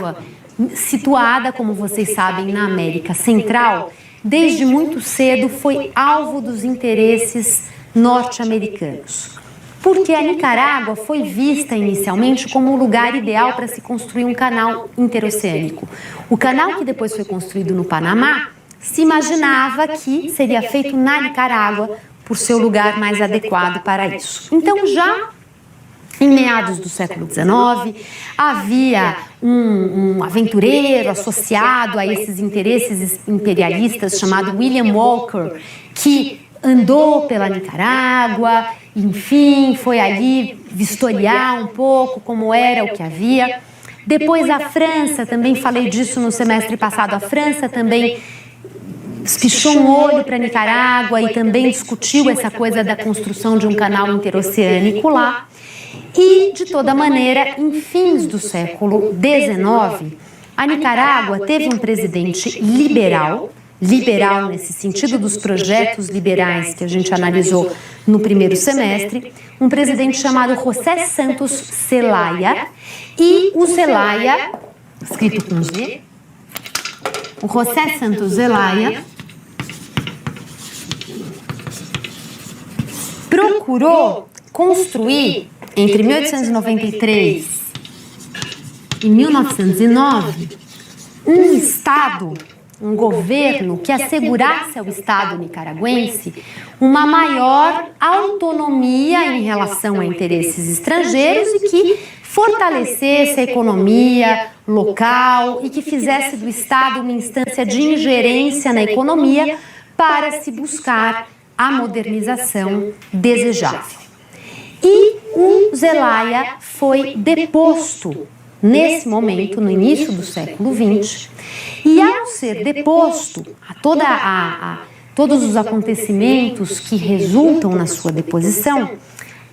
Nicarágua, situada, como vocês sabem, na América Central, desde muito cedo foi alvo dos interesses norte-americanos. Porque a Nicarágua foi vista inicialmente como o lugar ideal para se construir um canal interoceânico. O canal que depois foi construído no Panamá se imaginava que seria feito na Nicarágua por ser o lugar mais adequado para isso. Então, já em meados do século XIX, havia um aventureiro associado a esses interesses imperialistas chamado William Walker, que andou pela Nicarágua, enfim, foi ali vistoriar um pouco como era o que havia. Depois a França, também falei disso no semestre passado, a França também espichou um olho para a Nicarágua e também discutiu essa coisa da construção de um canal interoceânico lá. E, de toda maneira, em fins do século XIX, a Nicarágua teve um presidente liberal nesse sentido dos projetos liberais que a gente analisou no primeiro semestre, um presidente chamado José Santos Zelaya, e o Zelaya, escrito com Z, o José Santos Zelaya, procurou construir, entre 1893 e 1909, um Estado, um governo que assegurasse ao Estado nicaragüense uma maior autonomia em relação a interesses estrangeiros e que fortalecesse a economia local e que fizesse do Estado uma instância de ingerência na economia para se buscar a modernização desejável. E o Zelaya foi deposto nesse momento, no início do século XX, e ao ser deposto, todos os acontecimentos que resultam na sua deposição,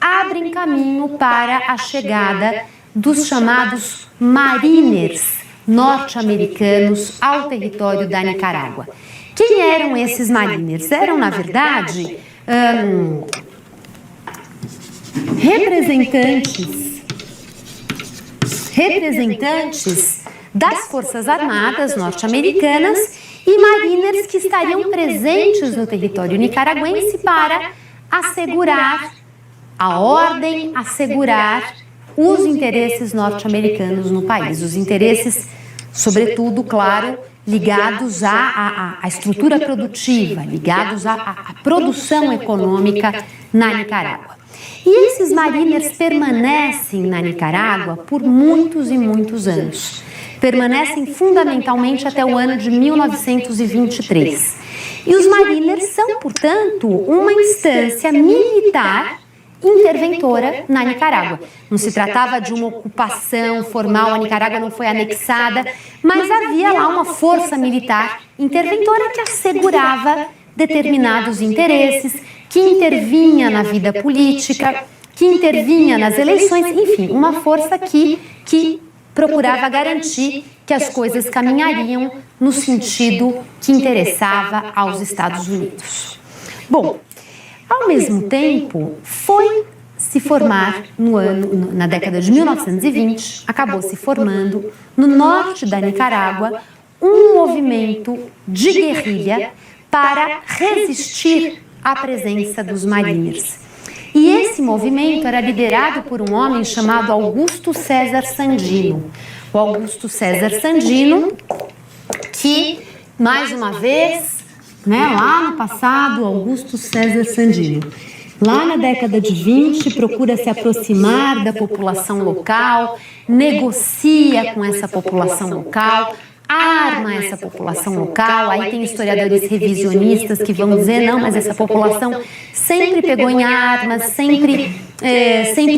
abrem caminho para a chegada dos chamados mariners norte-americanos ao território da Nicarágua. Quem eram esses mariners? Eram, na verdade, representantes das Forças Armadas norte-americanas e mariners que estariam presentes no território nicaragüense para assegurar a ordem, assegurar os interesses norte-americanos no país, os interesses, sobretudo, claro, ligados à estrutura produtiva, ligados à produção econômica na Nicarágua. E esses mariners permanecem na Nicarágua por muitos e muitos anos. Permanecem fundamentalmente até o ano de 1923. E os mariners são, portanto, uma instância militar interventora na Nicarágua. Não se tratava de uma ocupação formal, a Nicarágua não foi anexada, mas havia lá uma força militar interventora que assegurava determinados interesses, que intervinha na vida política, que intervinha nas eleições, enfim, uma força que procurava garantir que as coisas caminhariam no sentido que interessava aos Estados Unidos. Bom, ao mesmo tempo, foi se formar na década de 1920, acabou se formando no norte da Nicarágua um movimento de guerrilha para resistir à presença dos mariners. E esse movimento era liderado por um homem chamado Augusto César Sandino. O Augusto César Sandino, que, mais uma vez, lá no passado, Augusto César Sandino, lá na década de 20, procura se aproximar da população local, negocia com essa população local, arma essa população local. Aí tem historiadores revisionistas que vão dizer, não, mas essa população sempre pegou em armas, sempre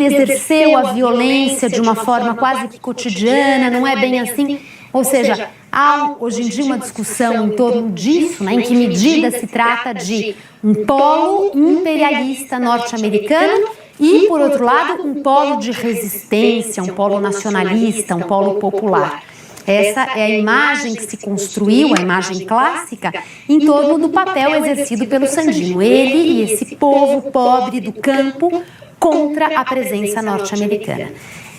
exerceu a violência de uma forma quase que cotidiana, não é bem assim. Ou seja, há hoje em dia uma discussão em torno disso, em que medida se trata de um polo imperialista norte-americano e, por outro lado, um polo de resistência, um polo nacionalista, um polo popular. Essa é a imagem que se construiu, a imagem clássica, em torno do papel exercido pelo Sandino. Ele e esse povo pobre do campo contra a presença norte-americana.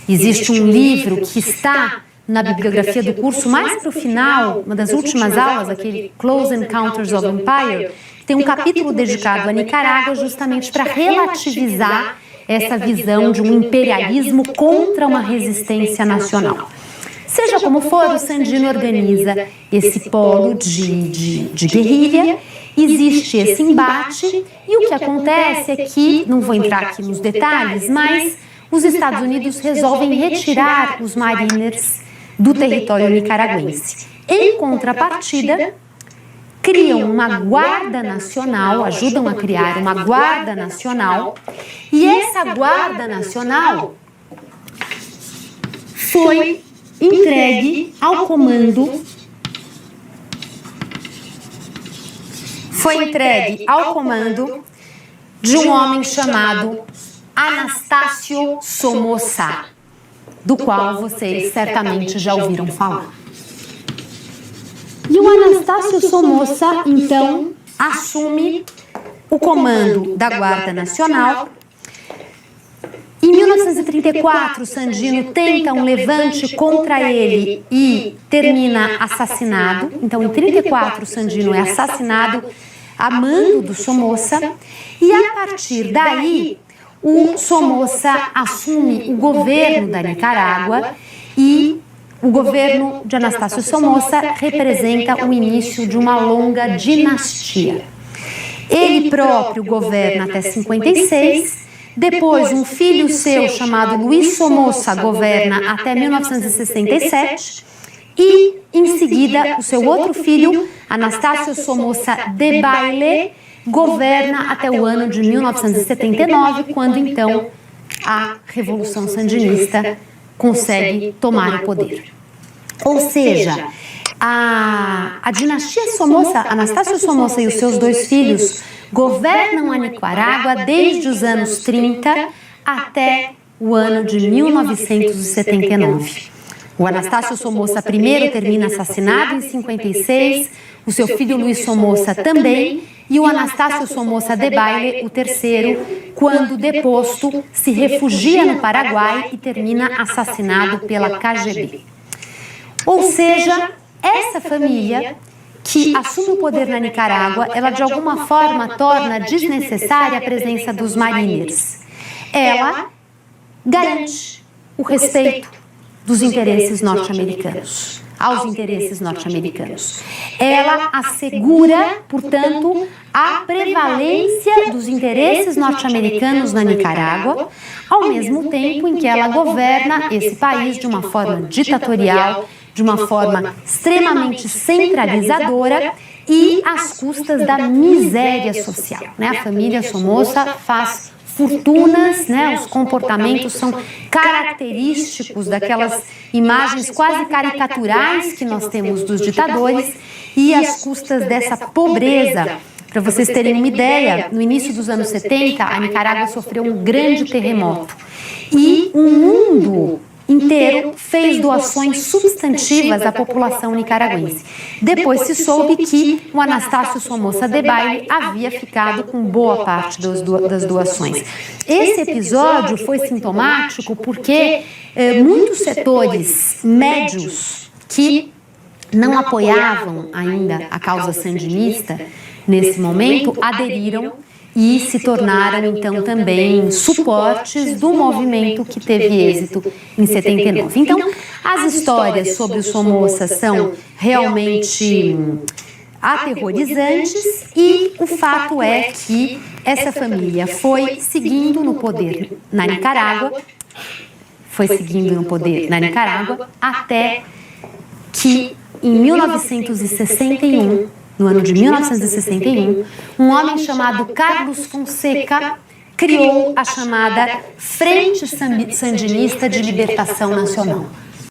Existe um livro que está na bibliografia do curso, mais para o final, uma das últimas aulas, aquele Close Encounters of Empire, tem um capítulo dedicado à Nicarágua justamente para relativizar essa visão de um imperialismo contra uma resistência nacional. Seja como for, o Sandino organiza esse polo de guerrilha, existe esse embate, e o que acontece é que, não vou entrar aqui nos detalhes, mas os Estados Unidos resolvem retirar os Mariners do território nicaragüense. Em contrapartida, criam uma guarda nacional, ajudam a criar uma guarda nacional, e essa guarda nacional foi entregue ao comando de um homem chamado Anastácio Somoza, do qual vocês certamente já ouviram falar. E o Anastácio Somoza, então, assume o comando da Guarda Nacional. Em 1934, Sandino tenta um levante contra ele e termina assassinado. Então, em 1934, Sandino é assassinado a mando do Somoza. E, a partir daí, o Somoza assume o governo da Nicarágua, e o governo de Anastácio Somoza representa o início de uma longa dinastia. Ele próprio governa até 56, depois um filho seu chamado Luiz Somoza governa até 1967 e, em seguida, o seu outro filho, Anastácio Somoza Debayle, governa até o ano de 1979, quando então a Revolução Sandinista consegue tomar o poder. Ou seja, a dinastia Somoza, Anastácio Somoza e os seus dois filhos governam a Nicarágua desde os anos 30 até o ano de 1979. O Anastácio Somoza primeiro termina assassinado em 56, o seu filho Luiz Somoza também, e o Anastácio Somoza Debayle, o terceiro, quando deposto, se refugia no Paraguai e termina assassinado pela KGB. Ou seja, essa família que assume o poder na Nicarágua, ela de alguma forma torna desnecessária a presença dos Mariners. Ela garante o respeito dos interesses norte-americanos, aos interesses norte-americanos. Ela assegura, portanto, a prevalência dos interesses norte-americanos na Nicarágua, ao mesmo tempo em que ela governa esse país de uma forma ditatorial, de uma forma extremamente centralizadora e às custas da miséria social. A família Somoza faz fortunas, os comportamentos são característicos daquelas imagens quase caricaturais que nós temos dos ditadores, e às custas dessa pobreza. Para vocês terem uma ideia, no início dos anos 70, a Nicarágua sofreu um grande terremoto e o mundo inteiro fez doações substantivas à população nicaragüense. Depois se soube que o Anastácio Somoza Debayle havia ficado com boa parte das doações. Esse episódio foi sintomático porque muitos setores médios que não apoiavam ainda a causa sandinista nesse momento aderiram e se tornaram, então, também suportes do movimento que teve êxito em 79. Então, as histórias sobre os Somoza são realmente aterrorizantes, e o fato é que essa família foi seguindo no poder na Nicarágua, até que, em 1961, no ano de 1961, um homem chamado Carlos Fonseca criou a chamada Frente Sandinista de Libertação Nacional.